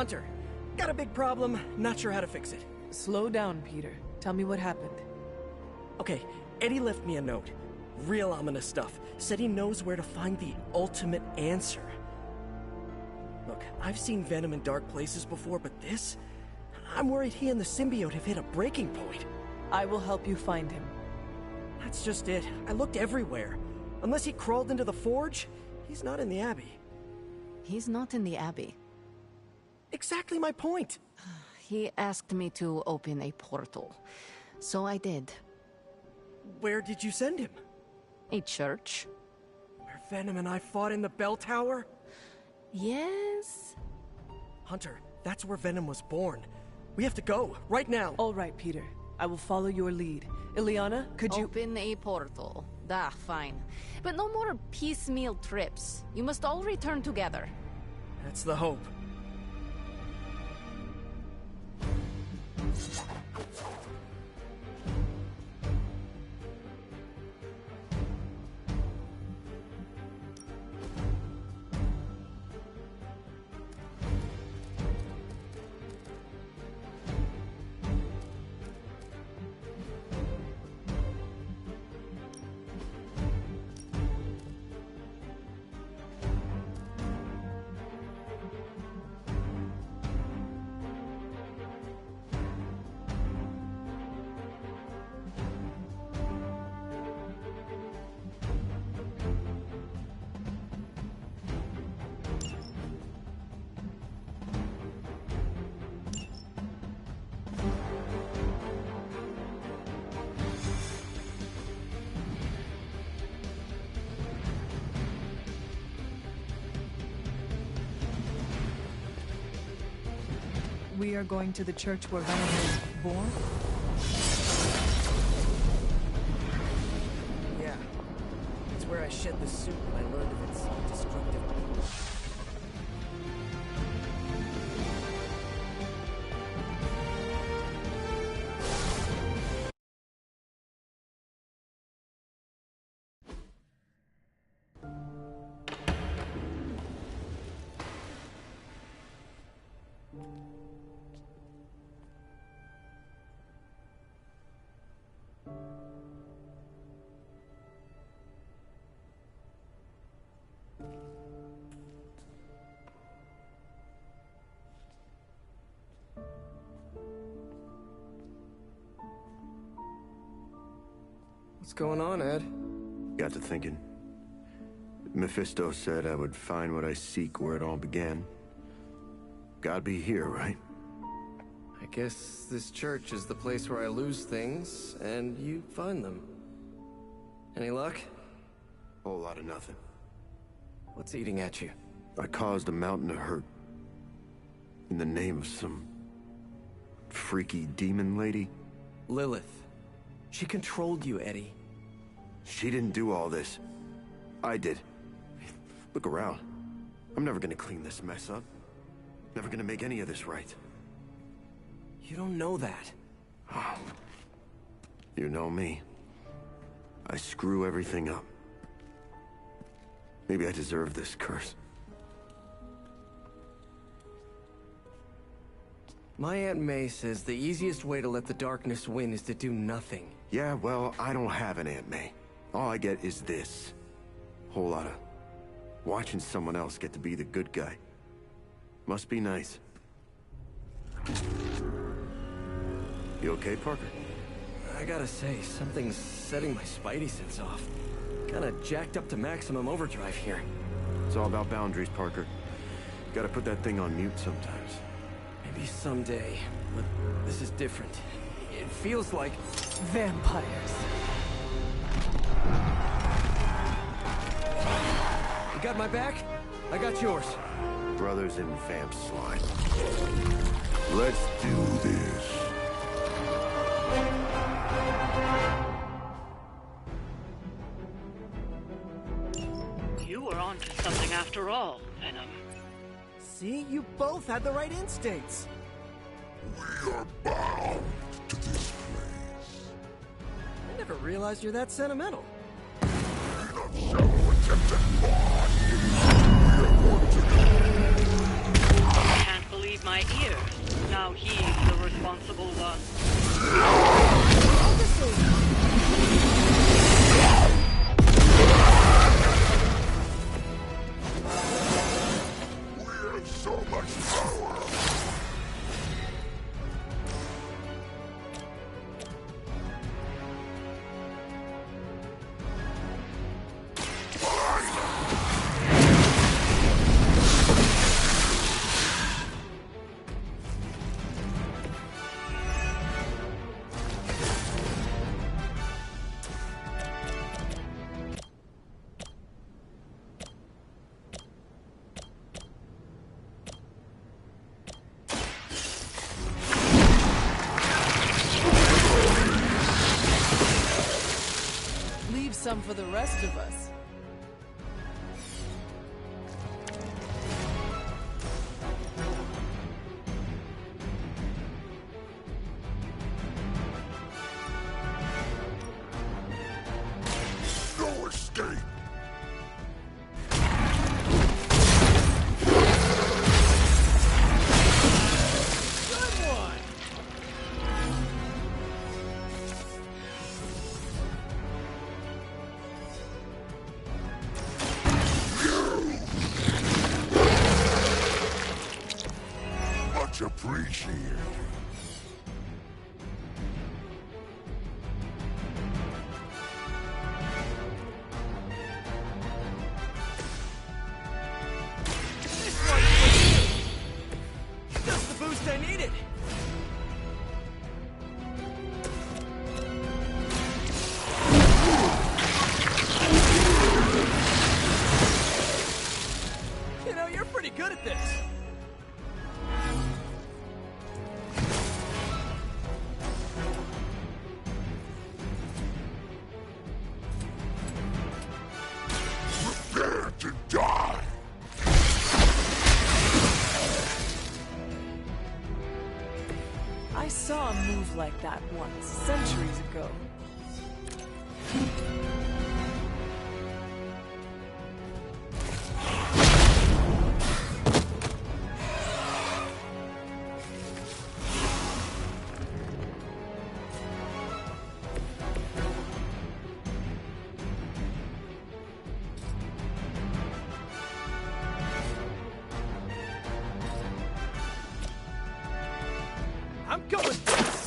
Hunter, got a big problem, not sure how to fix it. Slow down, Peter. Tell me what happened. Okay, Eddie left me a note. Real ominous stuff. Said he knows where to find the ultimate answer. Look, I've seen Venom in dark places before, but this? I'm worried he and the symbiote have hit a breaking point. I will help you find him. That's just it. I looked everywhere. Unless he crawled into the forge, he's not in the Abbey. He's not in the Abbey. Exactly my point. He asked me to open a portal, so I did. Where did you send him? A church? Where Venom and I fought in the bell tower? Yes? Hunter, that's where Venom was born. We have to go, right now. All right, Peter. I will follow your lead. Ileana, could you— Open a portal. Fine. But no more piecemeal trips. You must all return together. That's the hope. We are going to the church where Venom was born? Yeah. It's where I shed the suit when I learned of its destructive. What's going on, Ed? Got to thinking. Mephisto said I would find what I seek where it all began. Gotta be here, right? I guess this church is the place where I lose things, and you find them. Any luck? Whole lot of nothing. What's eating at you? I caused a mountain of hurt. In the name of some freaky demon lady. Lilith. She controlled you, Eddie. She didn't do all this. I did. Look around. I'm never gonna clean this mess up. Never gonna make any of this right. You don't know that. You know me. I screw everything up. Maybe I deserve this curse. My Aunt May says the easiest way to let the darkness win is to do nothing. Yeah, well, I don't have an Aunt May. All I get is this. Whole lot of watching someone else get to be the good guy. Must be nice. You okay, Parker? I gotta say, something's setting my spidey sense off. Kinda jacked up to maximum overdrive here. It's all about boundaries, Parker. You gotta put that thing on mute sometimes. Maybe someday, but this is different. It feels like... Vampires. You got my back? I got yours. Brothers in vamp slime. Let's do this. You were onto something after all, Venom. See? You both had the right instincts. We are bound to this place. I never realized you're that sentimental. Enough shallow attempts at fun. We are going to go. I can't believe believe my ears. Now he's the responsible one. We have so much power! Leave some for the rest of us. No escape! Much appreciated. Just the boost I needed! You know, you're pretty good at this. Prepare to die! I saw a move like that once, centuries ago. I'm going for this!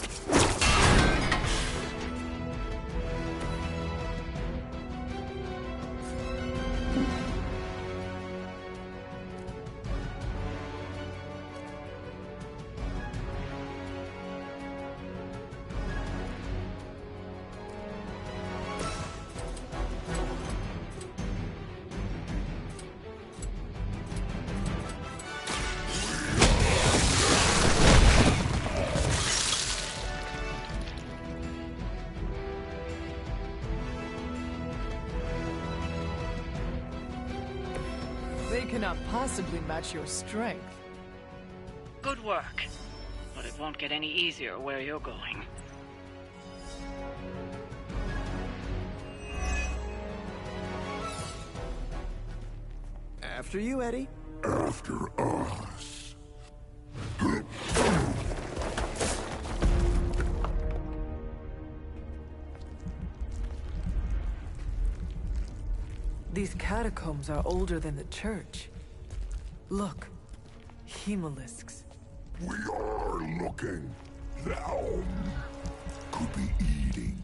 They cannot possibly match your strength. Good work. But it won't get any easier where you're going. After you, Eddie. After us. These catacombs are older than the church. Look, hemolisks. We are looking. Now could be eating.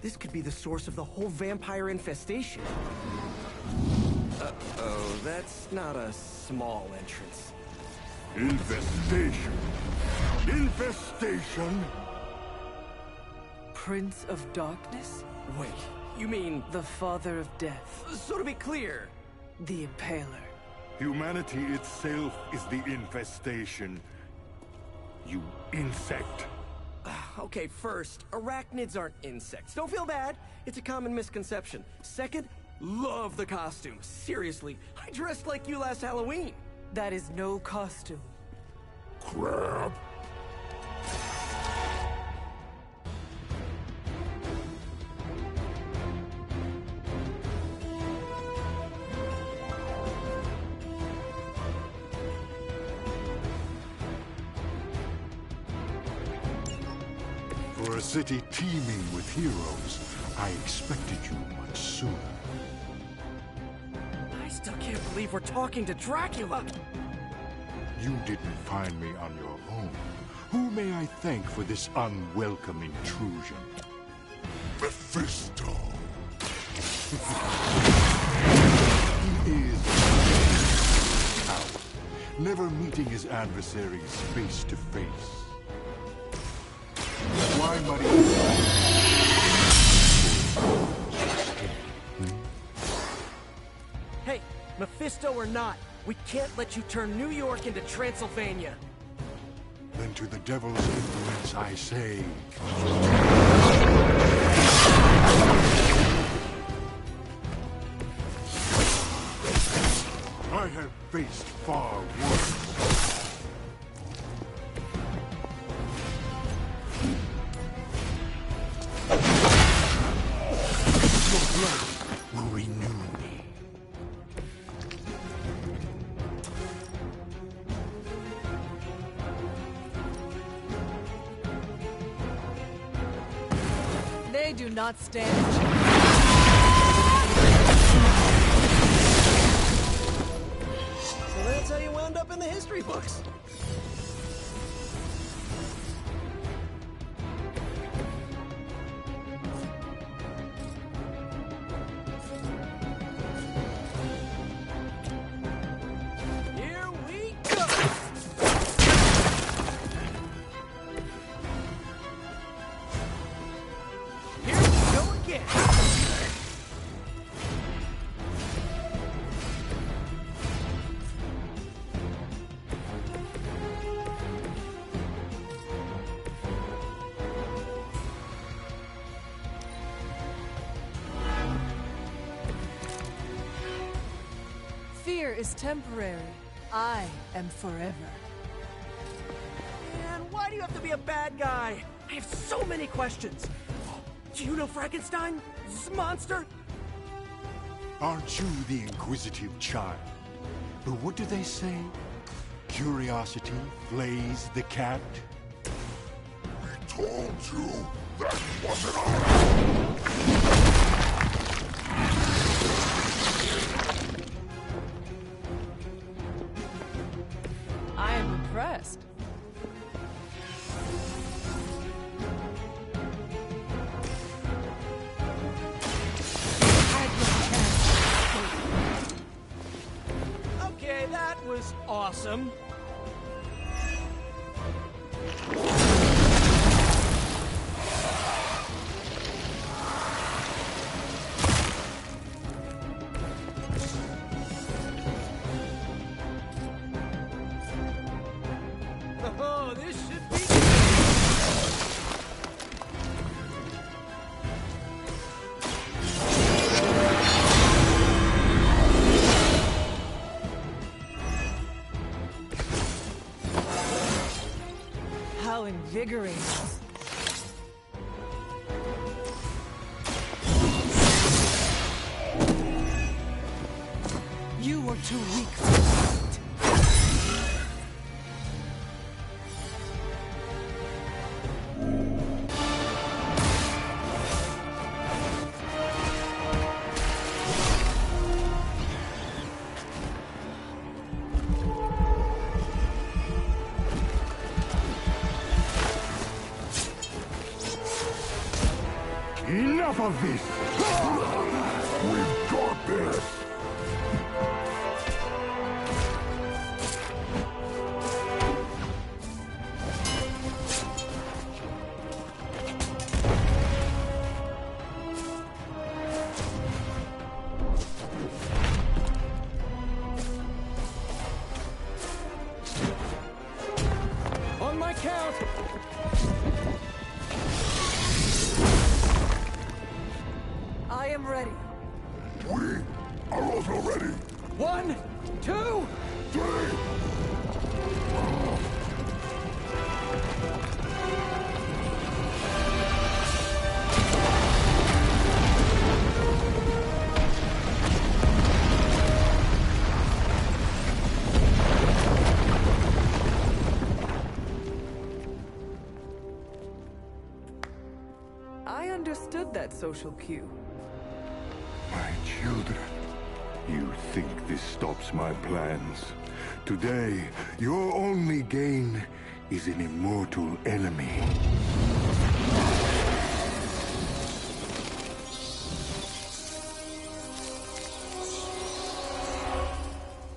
This could be the source of the whole vampire infestation. Oh, that's not a small entrance. Infestation. Infestation. Prince of Darkness? Wait, you mean... The Father of Death. So to be clear... The Impaler. Humanity itself is the infestation. You insect. Okay, first, arachnids aren't insects. Don't feel bad. It's a common misconception. Second, love the costumes. Seriously, I dressed like you last Halloween. That is no costume. Crab. a city teeming with heroes, I expected you much sooner. I still can't believe we're talking to Dracula! You didn't find me on your own. Who may I thank for this unwelcome intrusion? Mephisto! He is out, never meeting his adversaries face to face. Why muddy? Hey, Mephisto or not, we can't let you turn New York into Transylvania. Then to the devil's influence I say... I have faced far worse. Your blood will renew me. They do not stand a chance. So that's how you wound up in the history books. Here we go! Here we go again! Fear is temporary. I am forever. Man, why do you have to be a bad guy? I have so many questions. Do you know Frankenstein? This monster? Aren't you the inquisitive child? But what do they say? Curiosity flays the cat? We told you that wasn't all. I am impressed. Okay, that was awesome. Oh, this should be... How invigorating. You were too weak for fight. Enough of this! We've got this! On my count! I am ready. We are also ready! 1, 2... 3! understood that social cue. My children, you think this stops my plans? Today, your only gain is an immortal enemy.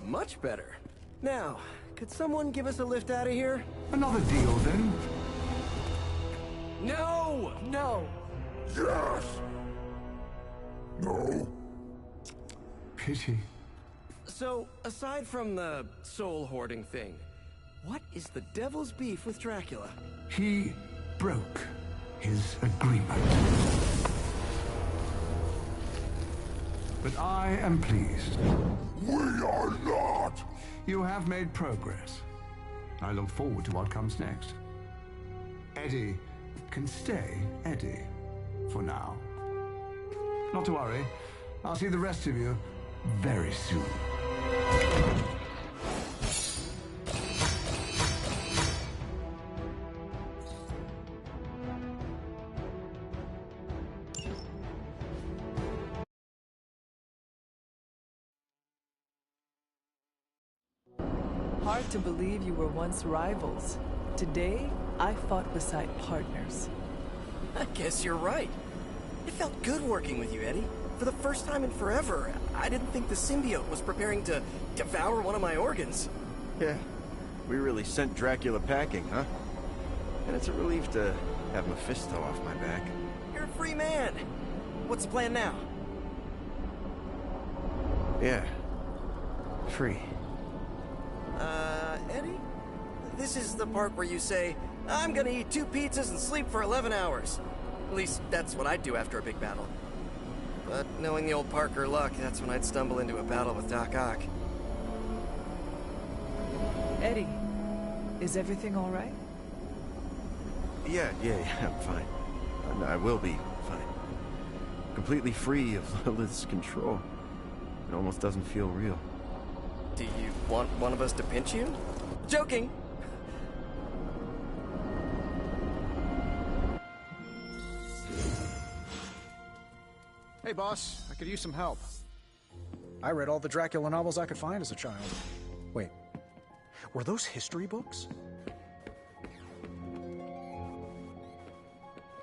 Much better. Now, could someone give us a lift out of here? Another deal, then? No! No! Yes! No? Pity. So, aside from the soul hoarding thing, what is the devil's beef with Dracula? He broke his agreement. But I am pleased. We are not! You have made progress. I look forward to what comes next. Eddie can stay Eddie for now. Not to worry. I'll see the rest of you very soon. Hard to believe you were once rivals. Today, I fought beside partners. I guess you're right. It felt good working with you, Eddie. For the first time in forever, I didn't think the symbiote was preparing to devour one of my organs. Yeah, we really sent Dracula packing, huh? And it's a relief to have Mephisto off my back. You're a free man. What's the plan now? Yeah, free. Eddie? This is the part where you say, I'm gonna eat 2 pizzas and sleep for 11 hours. At least, that's what I'd do after a big battle. But knowing the old Parker luck, that's when I'd stumble into a battle with Doc Ock. Eddie, is everything all right? Yeah, I'm fine. I will be fine. Completely free of Lilith's control. It almost doesn't feel real. Do you want one of us to pinch you? Joking! Hey, boss. I could use some help. I read all the Dracula novels I could find as a child. Wait, were those history books?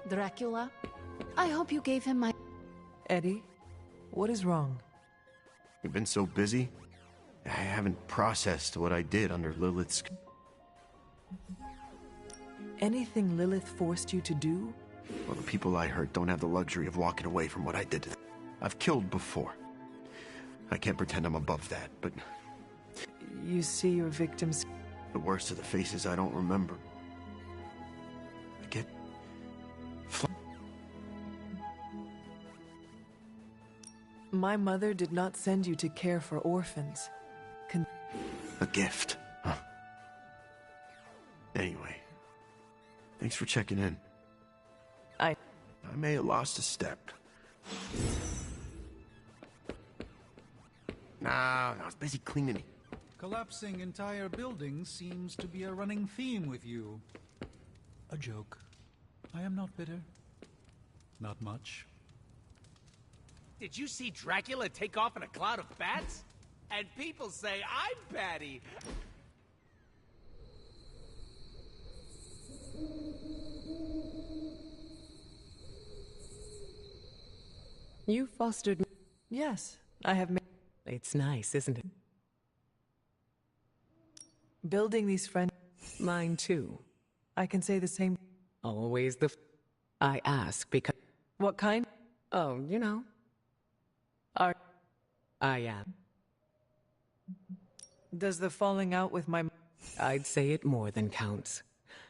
Dracula? I hope you gave him my... Eddie, what is wrong? We've been so busy. I haven't processed what I did under Lilith's... Anything Lilith forced you to do? Well, the people I hurt don't have the luxury of walking away from what I did to them. I've killed before. I can't pretend I'm above that, but You see your victims... the worst of the faces I don't remember. I get... My mother did not send you to care for orphans. A gift, huh? Anyway, thanks for checking in. I may have lost a step. No, I was busy cleaning it. Collapsing entire buildings seems to be a running theme with you. A joke. I am not bitter. Not much. Did you see Dracula take off in a cloud of bats? And people say I'm batty. You fostered me. Yes, I have made... It's nice, isn't it? Building these friends... Mine too. I can say the same... Always the... I ask because... What kind? Oh, you know. Are... I am. Does the falling out with my... I'd say it more than counts.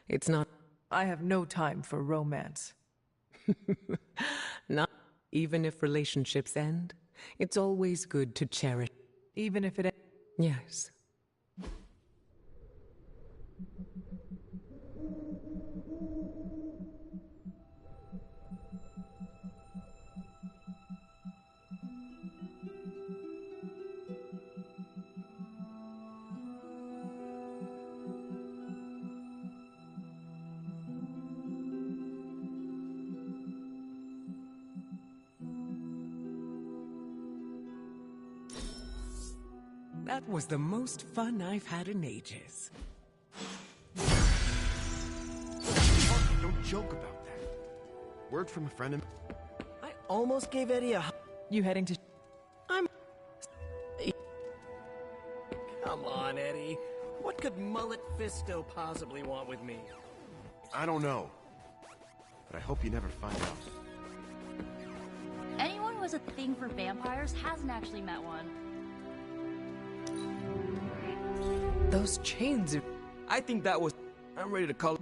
It's not... I have no time for romance. Not... Even if relationships end, it's always good to cherish... Even if it... Yes. That was the most fun I've had in ages. Don't joke about that. Word from a friend of... I almost gave Eddie a... You heading to... Come on, Eddie. What could Mullet Fisto possibly want with me? I don't know. But I hope you never find out. Anyone who has a thing for vampires hasn't actually met one. Those chains are... I think that was... I'm ready to call...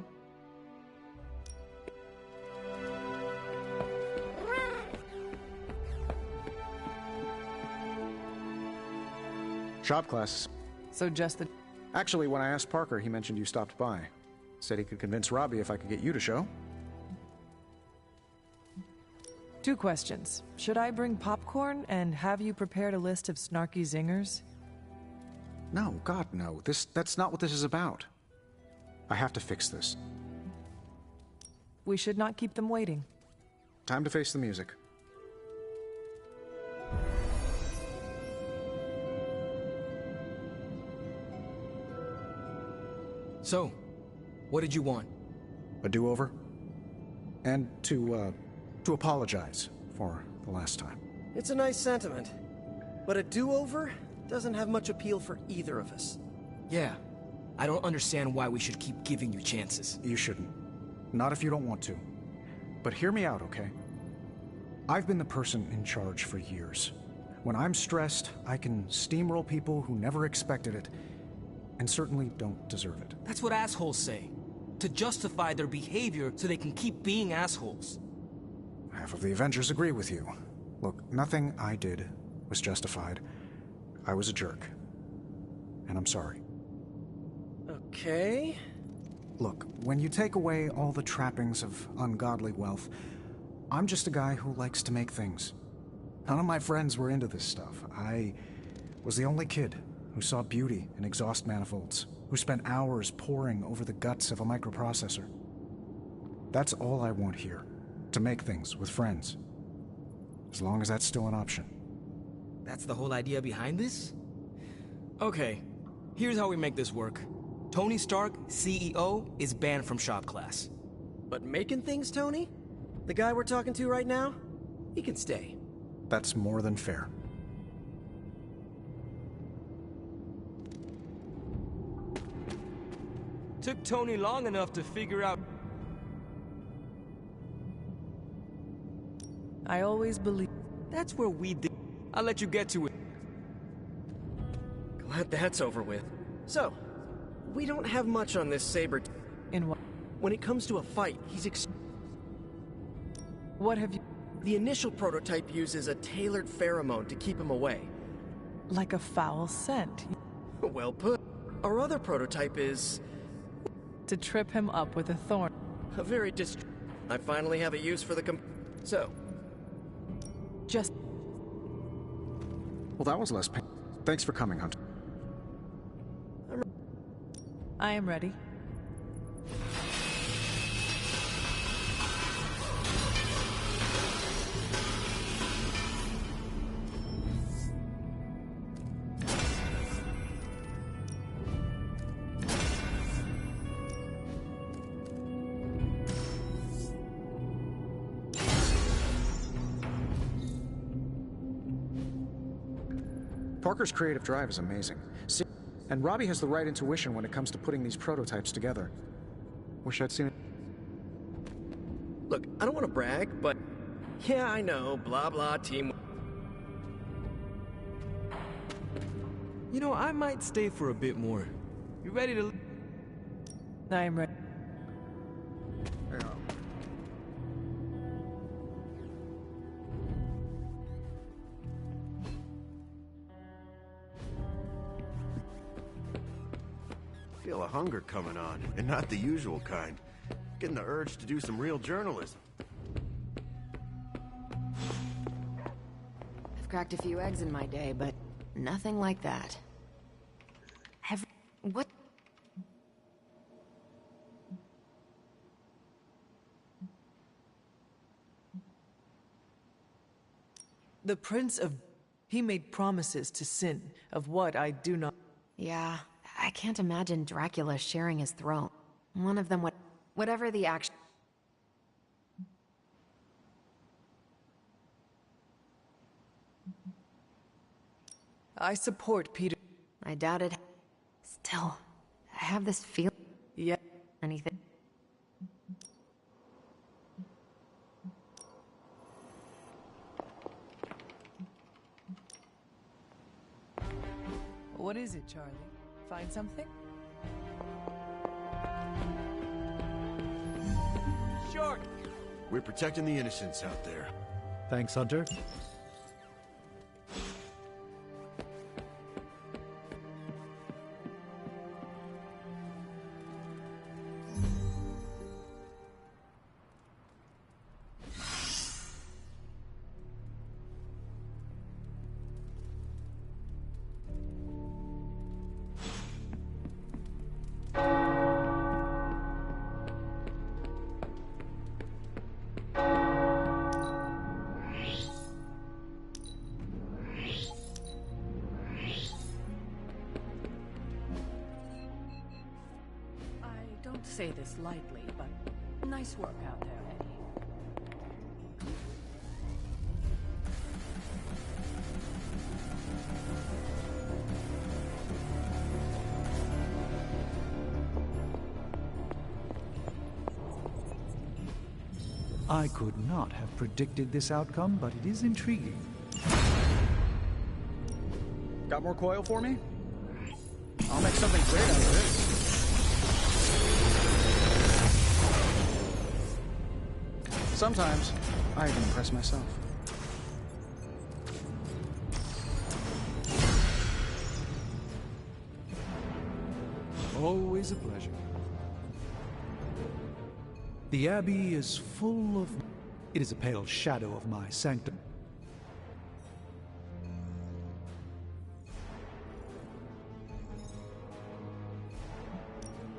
Shop class. So just the... Actually, when I asked Parker, he mentioned you stopped by. Said he could convince Robbie if I could get you to show. 2 questions. Should I bring popcorn and have you prepared a list of snarky zingers? No, God, no. That's not what this is about. I have to fix this. We should not keep them waiting. Time to face the music. So, what did you want? A do-over? And to apologize for the last time. It's a nice sentiment. But a do-over doesn't have much appeal for either of us. Yeah. I don't understand why we should keep giving you chances. You shouldn't. Not if you don't want to. But hear me out, okay? I've been the person in charge for years. When I'm stressed, I can steamroll people who never expected it, and certainly don't deserve it. That's what assholes say. To justify their behavior so they can keep being assholes. Half of the Avengers agree with you. Look, nothing I did was justified. I was a jerk. And I'm sorry. Okay. Look, when you take away all the trappings of ungodly wealth, I'm just a guy who likes to make things. None of my friends were into this stuff. I was the only kid who saw beauty in exhaust manifolds, who spent hours poring over the guts of a microprocessor. That's all I want here, to make things with friends. As long as that's still an option. That's the whole idea behind this? Okay, here's how we make this work. Tony Stark, CEO, is banned from shop class. But making things, Tony? The guy we're talking to right now? He can stay. That's more than fair. Took Tony long enough to figure out... I always believe... That's where we did... I'll let you get to it. Glad that's over with. So, we don't have much on this Saber... In what? When it comes to a fight, he's What have you... The initial prototype uses a tailored pheromone to keep him away. Like a foul scent. Well put. Our other prototype is... To trip him up with a thorn. A very I finally have a use for the So... Just... Well, that was less pain. Thanks for coming, Hunter. I am ready. Parker's creative drive is amazing. And Robbie has the right intuition when it comes to putting these prototypes together. Wish I'd seen it. Look, I don't want to brag, but... Yeah, I know, blah blah team... You know, I might stay for a bit more. You ready to... I am ready. Feel a hunger coming on, and not the usual kind. Getting the urge to do some real journalism. I've cracked a few eggs in my day, but nothing like that. What? The Prince of... He made promises to Sin, of what I do not... Yeah, I can't imagine Dracula sharing his throne. One of them would... Whatever the action... I support Peter. I doubt it. Still, I have this feeling... Yeah. Anything? What is it, Charlie? Find something? Short! We're protecting the innocents out there. Thanks, Hunter. Don't say this lightly, but nice work out there, Eddie. I could not have predicted this outcome, but it is intriguing. Got more coil for me? I'll make something great out of this. Sometimes, I even impress myself. Always a pleasure. The Abbey is full of... It is a pale shadow of my sanctum.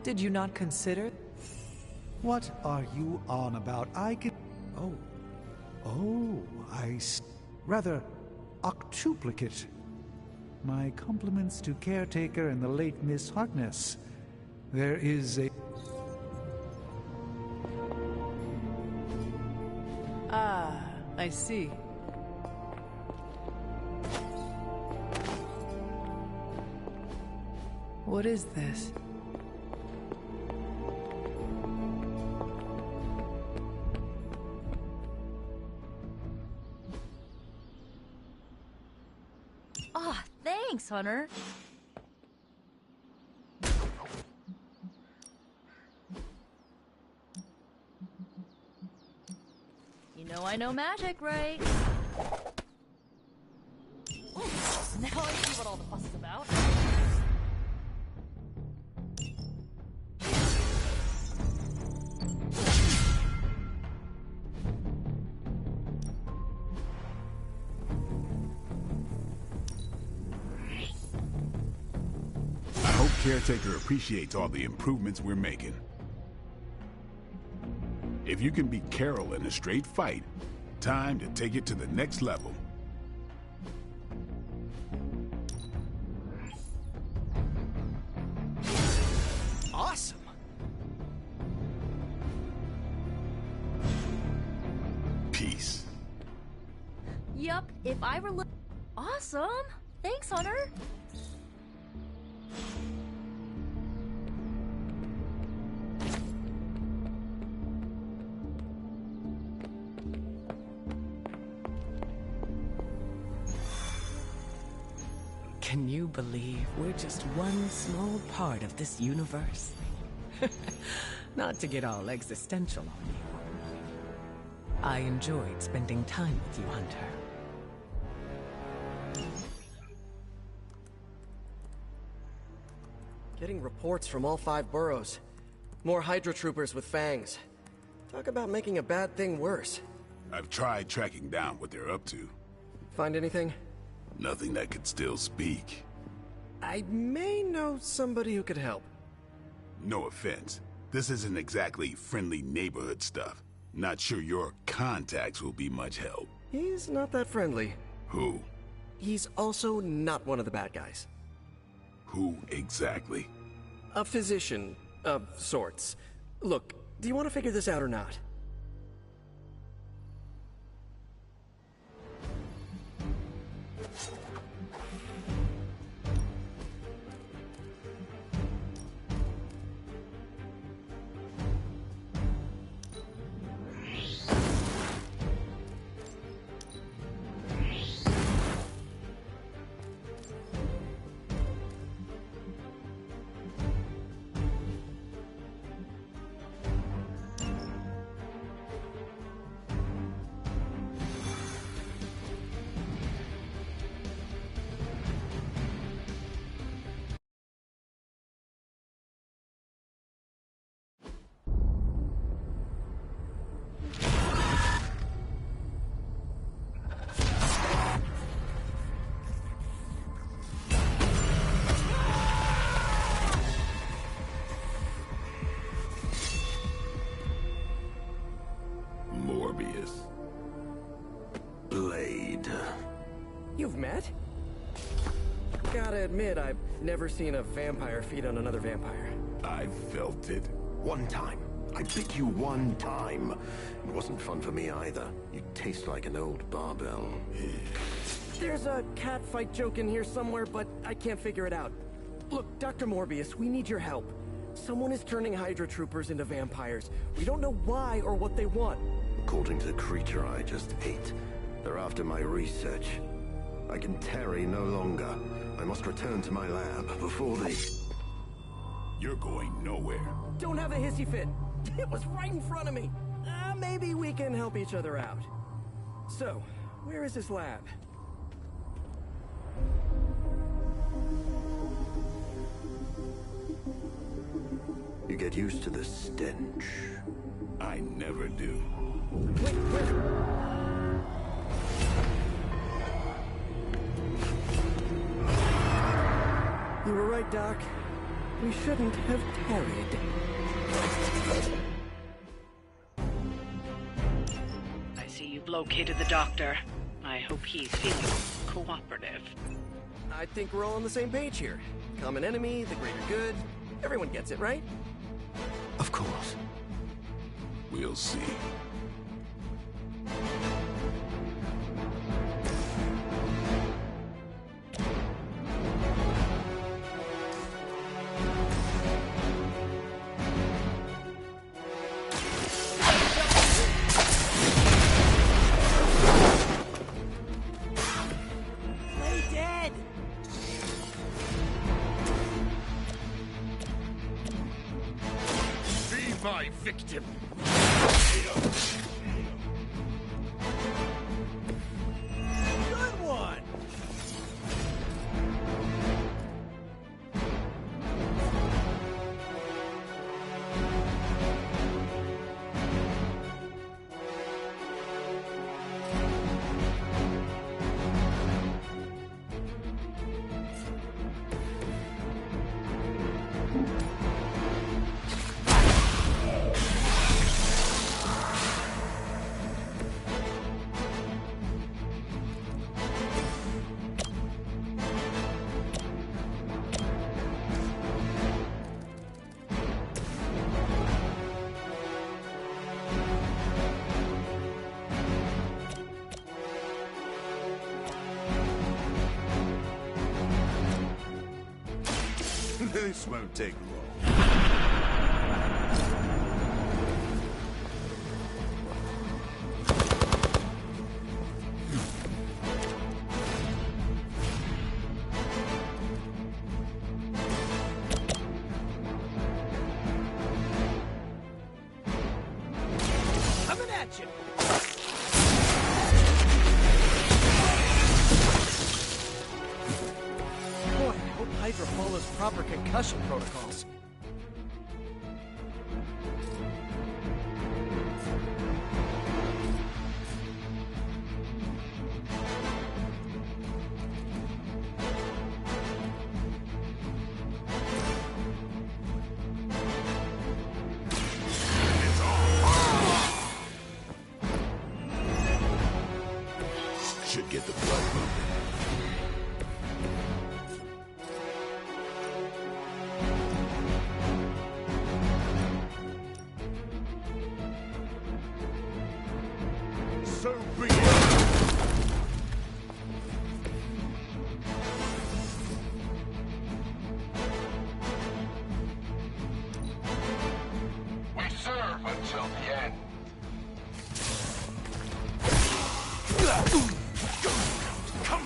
Did you not consider? What are you on about? I can... Oh, rather, octuplicate. My compliments to Caretaker and the late Miss Harkness. There is a... Ah, I see. What is this? Ah, thanks, Hunter. You know I know magic, right? Ooh, now I see what all the fuss is about. Caretaker appreciates all the improvements we're making. If you can beat Carol in a straight fight, time to take it to the next level. Awesome! Peace. Yup, if I were awesome! Thanks, Hunter! Can you believe we're just one small part of this universe? Not to get all existential on you. I enjoyed spending time with you, Hunter. Getting reports from all 5 boroughs. More Hydra troopers with fangs. Talk about making a bad thing worse. I've tried tracking down what they're up to. Find anything? Nothing that could still speak. I may know somebody who could help. No offense. This isn't exactly friendly neighborhood stuff. Not sure your contacts will be much help. He's not that friendly. Who? he's also not one of the bad guys. Who exactly? A physician of sorts. Look, do you want to figure this out or not? You've met? Gotta admit, I've never seen a vampire feed on another vampire. I felt it. One time. I bit you one time. It wasn't fun for me either. You taste like an old barbell. There's a cat fight joke in here somewhere, but I can't figure it out. Look, Dr. Morbius, we need your help. Someone is turning Hydra troopers into vampires. We don't know why or what they want. According to the creature I just ate, they're after my research. I can tarry no longer. I must return to my lab before they... You're going nowhere. Don't have a hissy fit. It was right in front of me. Maybe we can help each other out. So, where is his lab? You get used to the stench. I never do. Wait, where? You were right, Doc. We shouldn't have tarried. I see you've located the doctor. I hope he's feeling cooperative. I think we're all on the same page here. Common enemy, the greater good. Everyone gets it, right? Of course. We'll see. Victim. Good one. This won't take long. Coming at you. Boy, I hope Hydra follows proper concussion protocols. Should get the blood moving.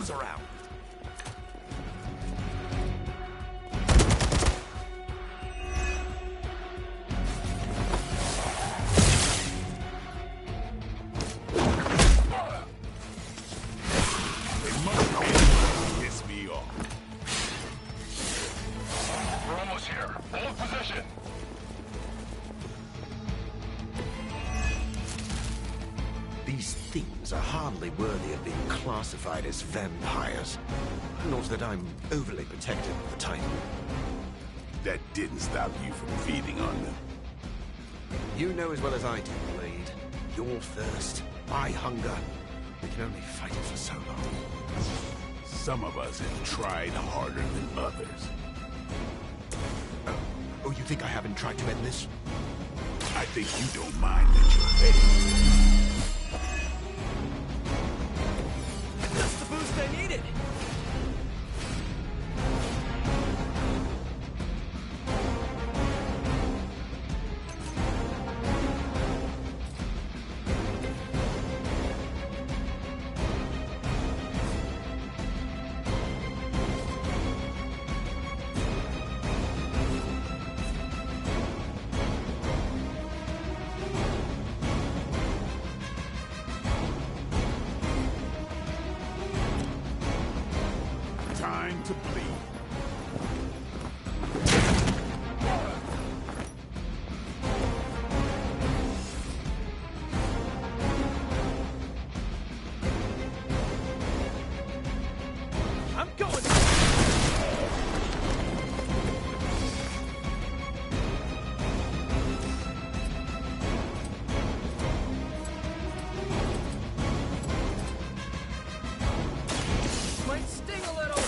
comes around. Piss me off. We're almost here. Hold position. These things are hardly worthy of being classified as vampires. Not that I'm overly protective of the title. That didn't stop you from feeding on them. You know as well as I do, Blade. Your thirst, my hunger. We can only fight it for so long. Some of us have tried harder than others. Oh, you think I haven't tried to end this? I think you don't mind that you're ready. That's the boost I needed! Time to bleed. I'm going! Might sting a little!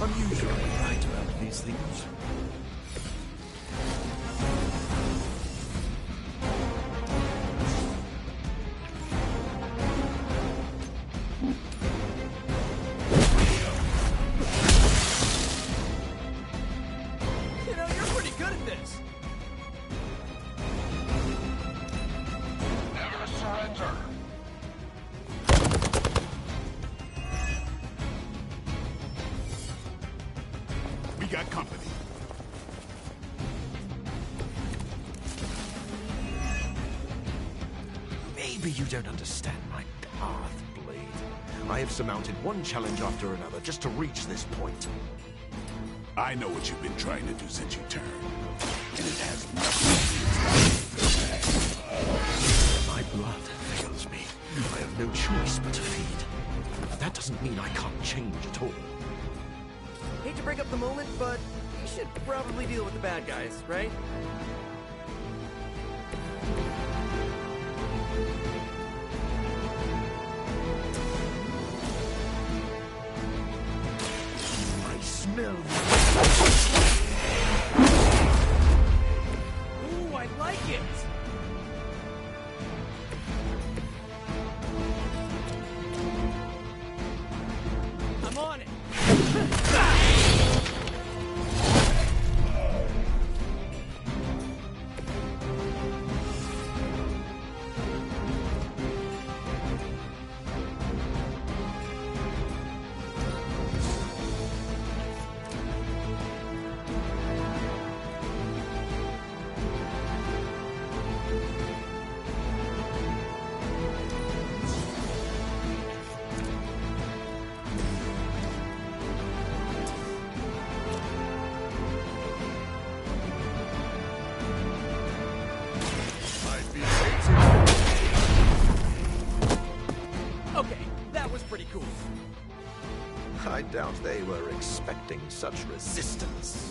I'm usually right about these things. You know, you're pretty good at this! Never surrender. We got company. Maybe you don't understand my path, Blade. I have surmounted one challenge after another just to reach this point. I know what you've been trying to do since you turned. And it has nothing My blood fails me. I have no choice but to feed. But that doesn't mean I can't change at all. Hate to break up the moment, but we should probably deal with the bad guys, right? I smell. Ooh, I like it! I'm on it! doubt they were expecting such resistance.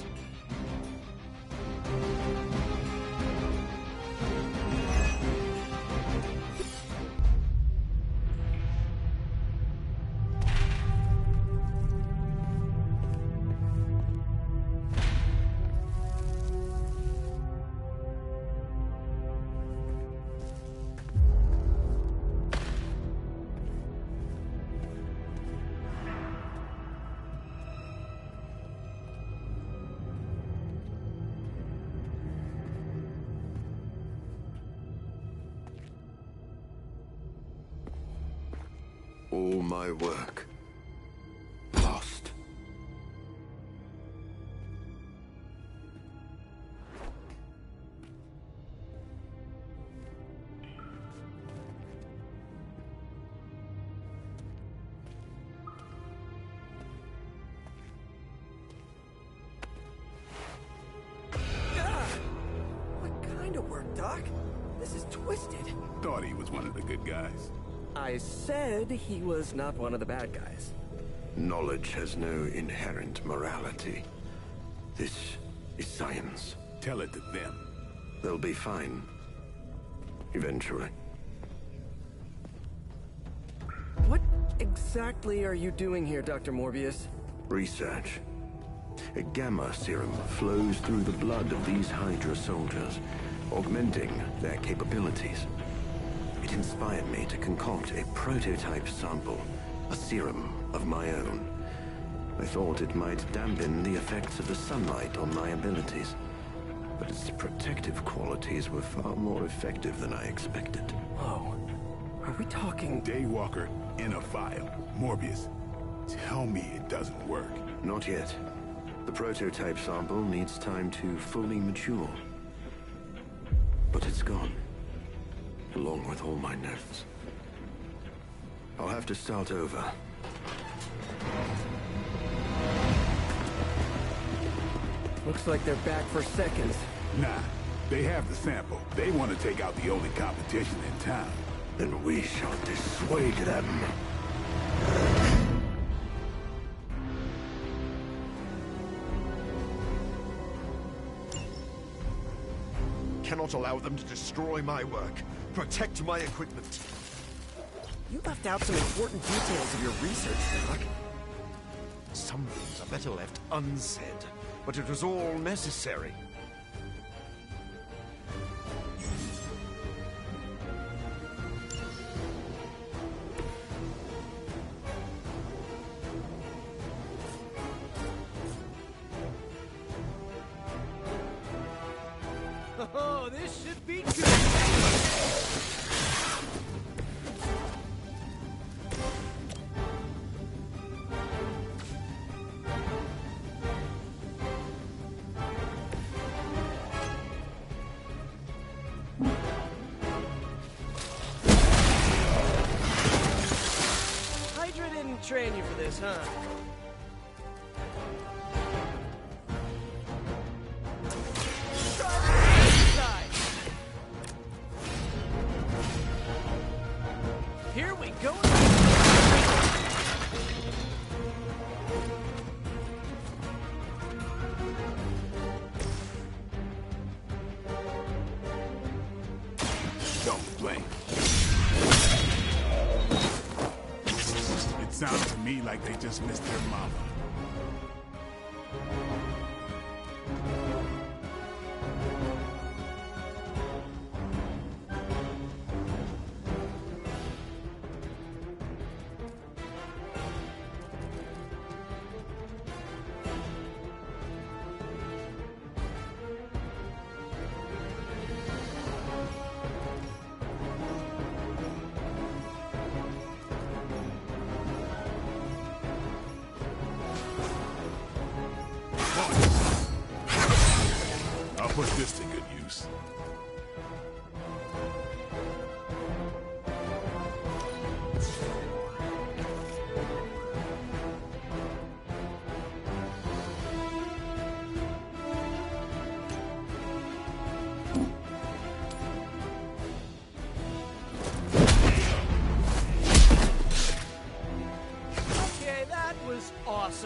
All my work lost. What kind of work, Doc? This is twisted. Thought he was one of the good guys. I said he was not one of the bad guys. Knowledge has no inherent morality. This is science. Tell it to them. They'll be fine. Eventually. What exactly are you doing here, Dr. Morbius? Research. A gamma serum flows through the blood of these Hydra soldiers, augmenting their capabilities. It inspired me to concoct a prototype sample, a serum of my own. I thought it might dampen the effects of the sunlight on my abilities, but its protective qualities were far more effective than I expected. Whoa. Are we talking... Daywalker in a vial. Morbius, tell me it doesn't work. Not yet. The prototype sample needs time to fully mature. But it's gone. Along with all my notes. I'll have to start over. Looks like they're back for seconds. Nah, they have the sample. They want to take out the only competition in town. Then we shall dissuade them. Cannot allow them to destroy my work. Protect my equipment. You left out some important details of your research, Doc. Some things are better left unsaid, but it was all necessary. Oh, this should be good. Hydra didn't train you for this, huh? Here we go. Don't blame. It sounds to me like they just missed their mama. I'll put this to good use. Okay, that was awesome.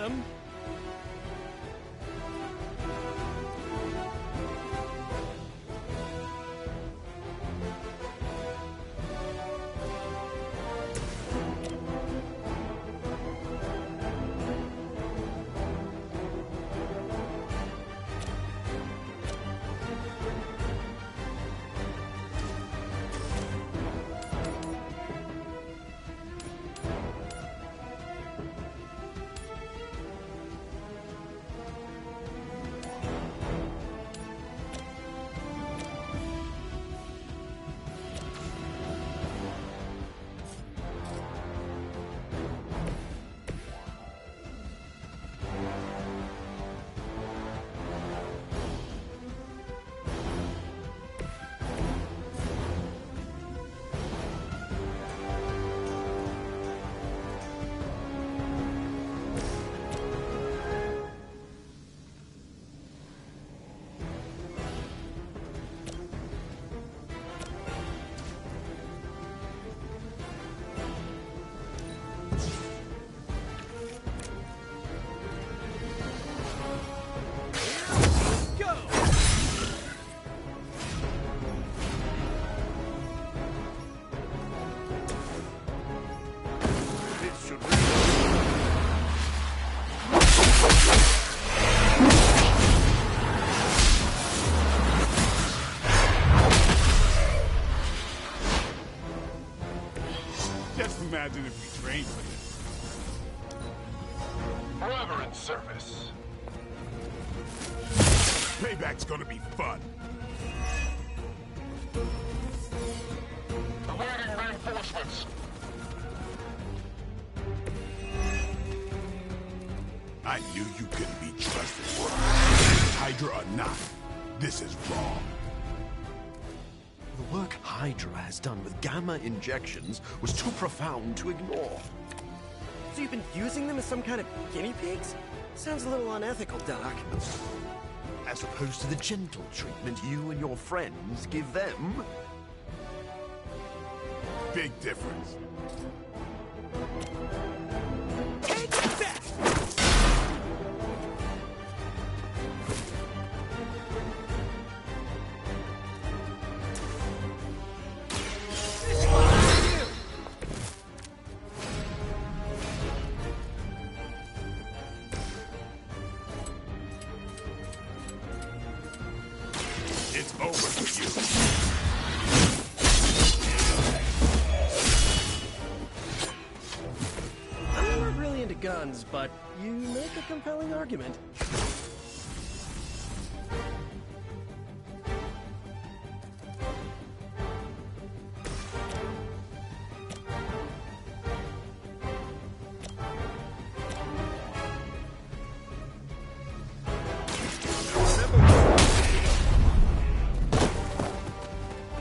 Just imagine if we trained for this. Forever in service. Payback's gonna be fun. Awaiting reinforcements. I knew you couldn't be trusted. Hydra or not, this is wrong. The work Hydra has done with gamma injections was too profound to ignore. So you've been using them as some kind of guinea pigs? Sounds a little unethical, Doc. As opposed to the gentle treatment you and your friends give them. Big difference. Take that! It's over for you. I'm not really into guns, but you make a compelling argument.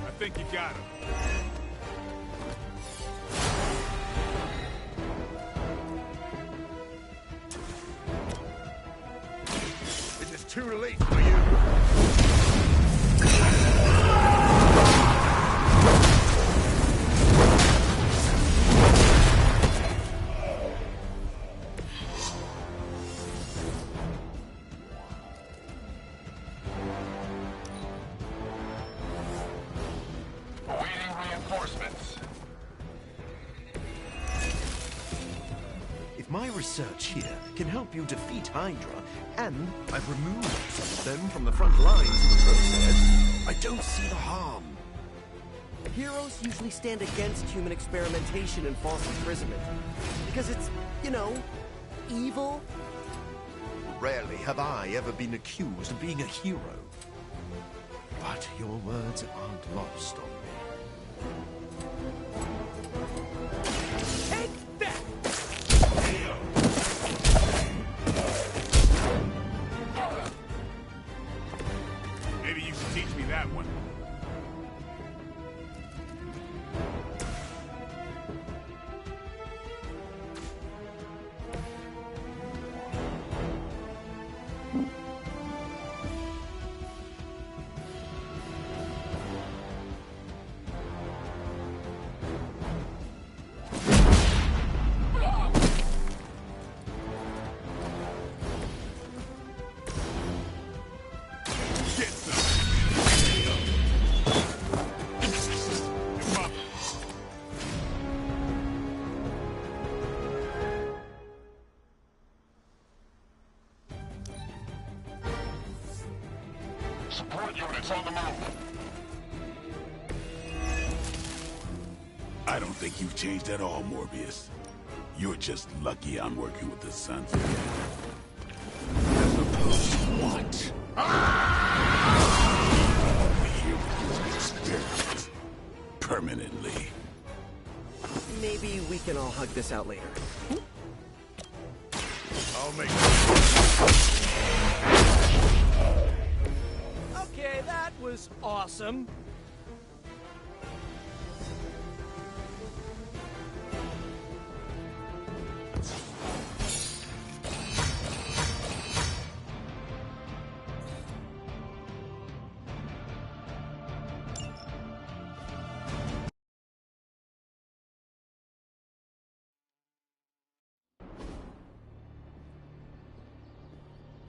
I think you got him. It is too late for you. Awaiting reinforcements. If my research here can help you defeat Hydra, and I've removed some of them from the front lines in the process, I don't see the harm. Heroes usually stand against human experimentation and false imprisonment. Because it's, you know, evil. Rarely have I ever been accused of being a hero. But your words aren't lost on me. Take that! Maybe you should teach me that one. Get some. Come on. Support units on the move. I don't think you've changed at all, Morbius. You're just lucky I'm working with the Sons of As opposed to what? Here with your experiment. Permanently. Maybe we can all hug this out later. I'll make Okay, that was awesome.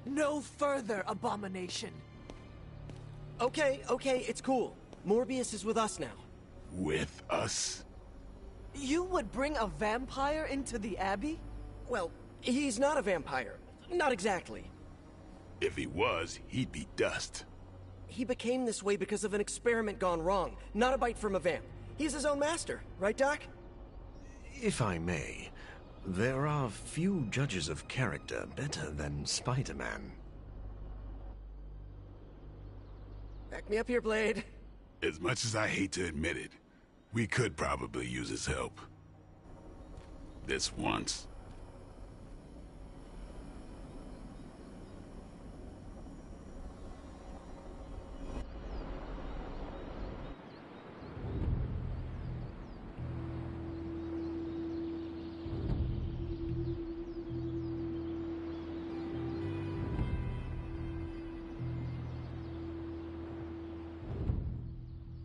No further, abomination. Okay, it's cool. Morbius is with us now. with us. You would bring a vampire into the Abbey? Well, he's not a vampire. Not exactly. If he was, he'd be dust. He became this way because of an experiment gone wrong, not a bite from a vamp. He's his own master, right, Doc? If I may, there are few judges of character better than Spider-Man. Back me up here, Blade. As much as I hate to admit it, we could probably use his help. This once.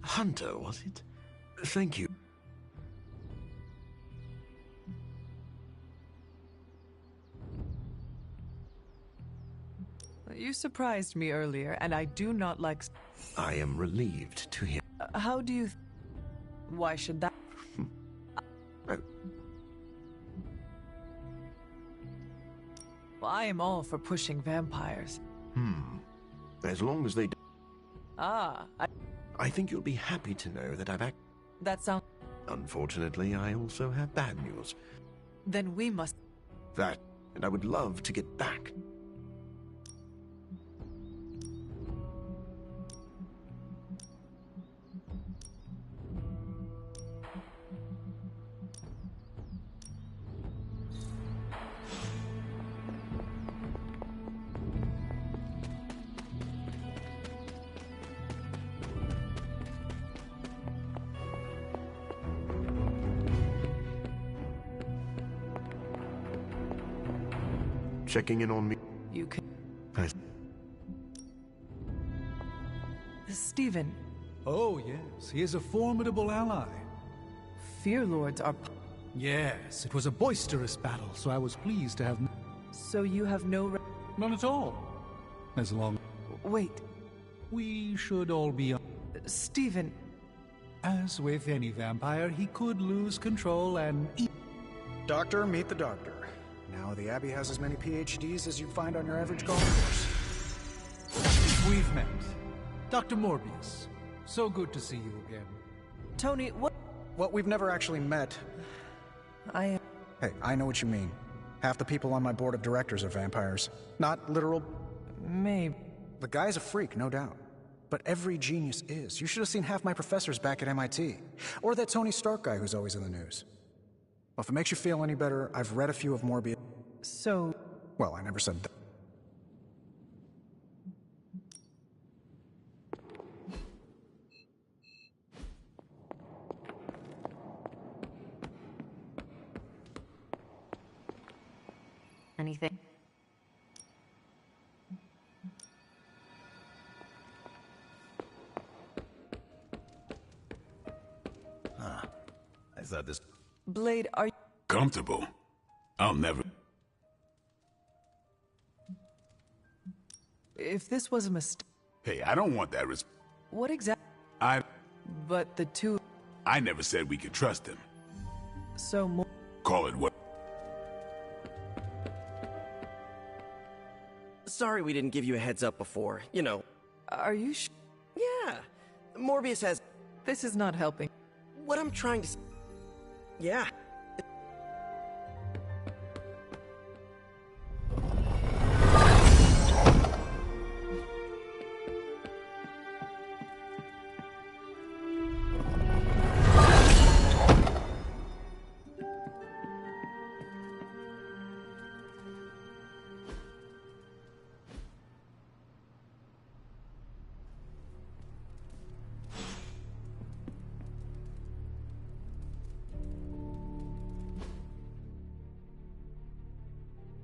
Hunter, was it? Thank you. You surprised me earlier, and I do not like... I am relieved to hear. How do you... Why should that... Well, I am all for pushing vampires. As long as they do. Ah, I think you'll be happy to know that I've that sounds... Unfortunately, I also have bad news. Then we must... That, and I would love to get back. Checking in on me. You can... Nice. Stephen. Oh, yes. He is a formidable ally. Fear Lords are... Yes, it was a boisterous battle, so I was pleased to have... So you have no... None at all. As long... Wait. We should all be... Stephen. As with any vampire, he could lose control and... Doctor, meet the doctor. Now, the Abbey has as many PhDs as you'd find on your average golf course. We've met. Dr. Morbius. So good to see you again. Tony, what... Well, we've never actually met. Hey, I know what you mean. Half the people on my board of directors are vampires. Not literal... Maybe. The guy's a freak, no doubt. But every genius is. You should have seen half my professors back at MIT. Or that Tony Stark guy who's always in the news. Well, if it makes you feel any better, I've read a few of Morbius. So... Well, I never said that. Anything? I thought this... Blade, are you... Comfortable? I'll never... If this was a mistake... Hey, I don't want that What exactly... But the two... I never said we could trust him. So more... Call it what... Sorry we didn't give you a heads up before, you know. Are you Yeah. Morbius has... This is not helping. What I'm trying to... Yeah.